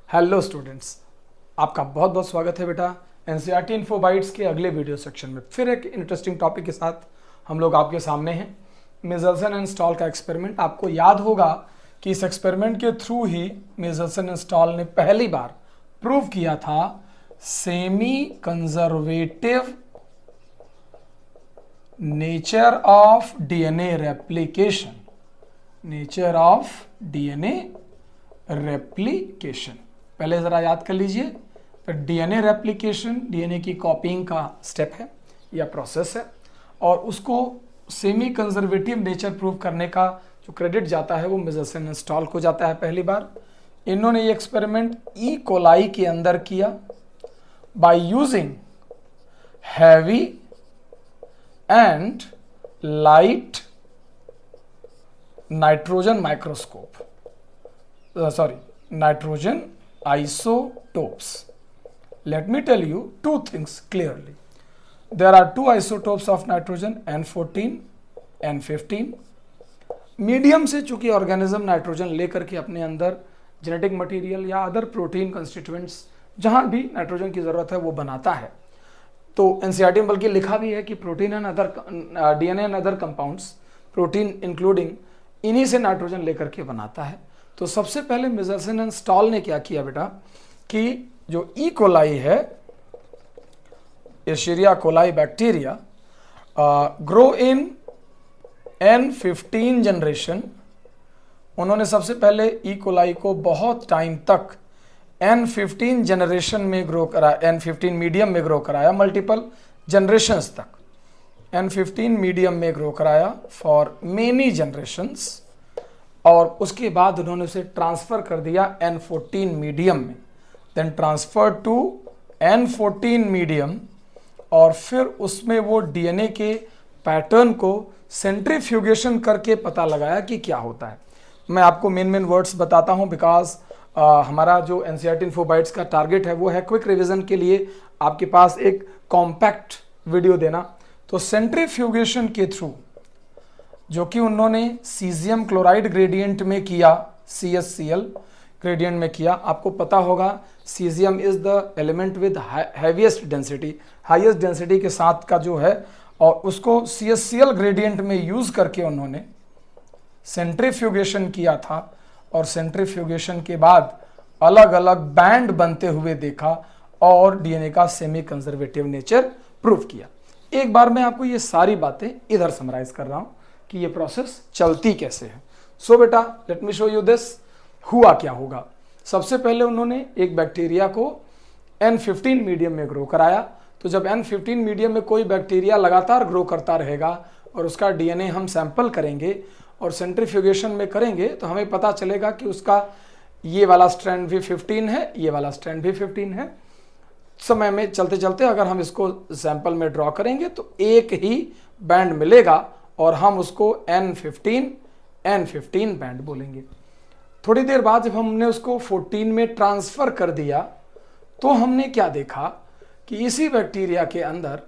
Hello students, आपका बहुत बहुत स्वागत है बेटा एनसीईआरटी इन्फो बाइट्स के अगले वीडियो सेक्शन में। फिर एक इंटरेस्टिंग टॉपिक के साथ हम लोग आपके सामने हैं। मिज़ल्सन एंड स्टॉल का एक्सपेरिमेंट। आपको याद होगा कि इस एक्सपेरिमेंट के थ्रू ही मिज़ल्सन एंड स्टॉल ने पहली बार प्रूव किया था semi conservative nature of DNA replication. Nature of DNA replication पहले ज़रा याद कर लीजिए। तो डीएनए रेप्लिकेशन डीएनए की कॉपिंग का स्टेप है या प्रोसेस है, और उसको सेमी कंजर्वेटिव नेचर प्रूव करने का जो क्रेडिट जाता है वो मिज़ल्सन एंड स्टॉल को जाता है। पहली बार इन्होंने ये एक्सपेरिमेंट ई कोलाई के अंदर किया by using heavy and light nitrogen microscope, nitrogen isotopes. Let me tell you two things clearly. There are two isotopes of nitrogen, N14, N15. Medium से चूंकि ऑर्गेनिज्म नाइट्रोजन लेकर के अपने अंदर जेनेटिक मटेरियल या अदर प्रोटीन कंस्टिट्यूएंट्स जहां भी nitrogen की जरूरत है वो बनाता है। तो एनसीईआरटी में बल्कि लिखा भी है कि protein and other DNA and other compounds, protein including, इन्हीं से नाइट्रोजन लेकर के बनाता है। तो सबसे पहले मिज़ल्सन एंड स्टॉल ने क्या किया बेटा कि जो ई कोलाई है, Escherichia coli bacteria, grow in N15 generation. उन्होंने सबसे पहले ई कोलाई को बहुत टाइम तक N15 जनरेशन में ग्रो कराया, N15 मीडियम में ग्रो कराया, मल्टीपल जनरेशन्स तक N15 मीडियम में ग्रो कराया फॉर मेनी जनरेशन्स, और उसके बाद उन्होंने उसे ट्रांसफ़र कर दिया N14 मीडियम में, then transfer to N14 medium, और फिर उसमें वो डीएनए के पैटर्न को सेंट्रीफ्यूगेशन करके पता लगाया कि क्या होता है। मैं आपको मेन वर्ड्स बताता हूँ बिकॉज हमारा जो एनसीईआरटी इन्फो बाइट्स का टारगेट है वो है क्विक रिवीजन के लिए आपके पास एक कॉम्पैक्ट वीडियो देना। तो सेंट्रीफ्यूगेशन के थ्रू जो कि उन्होंने सीजियम क्लोराइड ग्रेडियंट में किया, CaCl ग्रेडियंट में किया। आपको पता होगा caesium is the element with heaviest density, highest density के साथ का जो है, और उसको CaCl ग्रेडियंट में यूज करके उन्होंने सेंट्रीफ्यूगेशन किया था, और सेंट्रीफ्यूगेशन के बाद अलग अलग बैंड बनते हुए देखा और डीएनए का सेमी कंजर्वेटिव नेचर प्रूव किया। एक बार मैं आपको ये सारी बातें इधर समराइज कर रहा हूं कि ये प्रोसेस चलती कैसे है। सो बेटा let me show you this. हुआ क्या होगा, सबसे पहले उन्होंने एक बैक्टीरिया को N15 मीडियम में ग्रो कराया। तो जब N15 मीडियम में कोई बैक्टीरिया लगातार ग्रो करता रहेगा और उसका डीएनए हम सैंपल करेंगे और सेंट्रीफ्यूगेशन में करेंगे तो हमें पता चलेगा कि उसका ये वाला स्ट्रैंड भी 15 है, ये वाला स्ट्रैंड भी 15 है। समय में चलते चलते अगर हम इसको सैंपल में ड्रॉ करेंगे तो एक ही बैंड मिलेगा और हम उसको N15 बैंड बोलेंगे। थोड़ी देर बाद जब हमने उसको 14 में ट्रांसफर कर दिया तो हमने क्या देखा कि इसी बैक्टीरिया के अंदर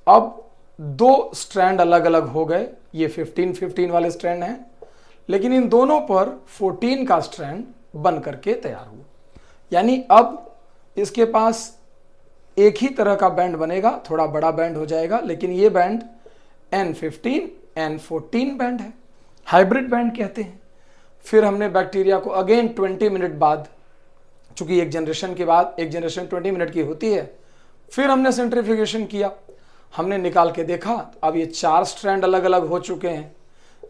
अब दो स्ट्रैंड अलग अलग हो गए। ये 15 वाले स्ट्रैंड हैं, लेकिन इन दोनों पर 14 का स्ट्रैंड बन करके तैयार हुआ। यानी अब इसके पास एक ही तरह का बैंड बनेगा, थोड़ा बड़ा बैंड हो जाएगा, लेकिन ये बैंड N14 बैंड है, हाइब्रिड बैंड कहते हैं। फिर हमने बैक्टीरिया को अगेन 20 मिनट बाद, चूंकि एक जनरेशन के बाद, एक जनरेशन 20 मिनट की होती है, फिर हमने सेंट्रीफ्यूगेशन किया। हमने निकाल के देखा अब ये 4 स्ट्रैंड अलग अलग हो चुके हैं,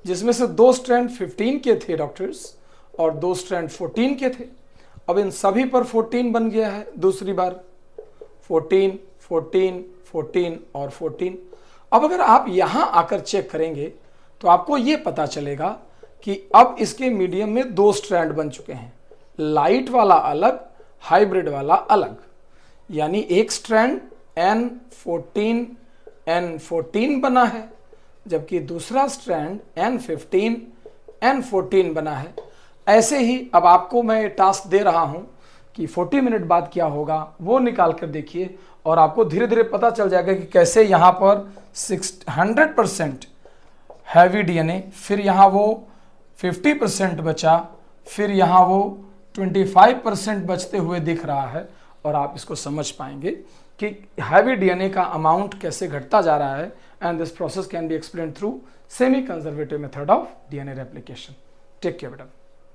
जिसमें से 2 स्ट्रैंड 15 के थे डॉक्टर्स और 2 स्ट्रैंड 14 के थे। अब इन सभी पर 14 बन गया है। दूसरी बार 14 और 14। अब अगर आप यहां आकर चेक करेंगे तो आपको यह पता चलेगा कि अब इसके मीडियम में 2 स्ट्रैंड बन चुके हैं, लाइट वाला अलग, हाइब्रिड वाला अलग। यानी एक स्ट्रैंड N14 बना है, जबकि दूसरा स्ट्रैंड N14 बना है। ऐसे ही अब आपको मैं टास्क दे रहा हूं कि 40 मिनट बाद क्या होगा वो निकाल कर देखिए, और आपको धीरे धीरे पता चल जाएगा कि कैसे यहाँ पर 100% हैवी डीएनए, फिर यहाँ वो 50% बचा, फिर यहाँ वो 25% बचते हुए दिख रहा है, और आप इसको समझ पाएंगे कि हैवी डीएनए का अमाउंट कैसे घटता जा रहा है। And this process can be explain through semi conservative method of DNA replication. Take care बेटा।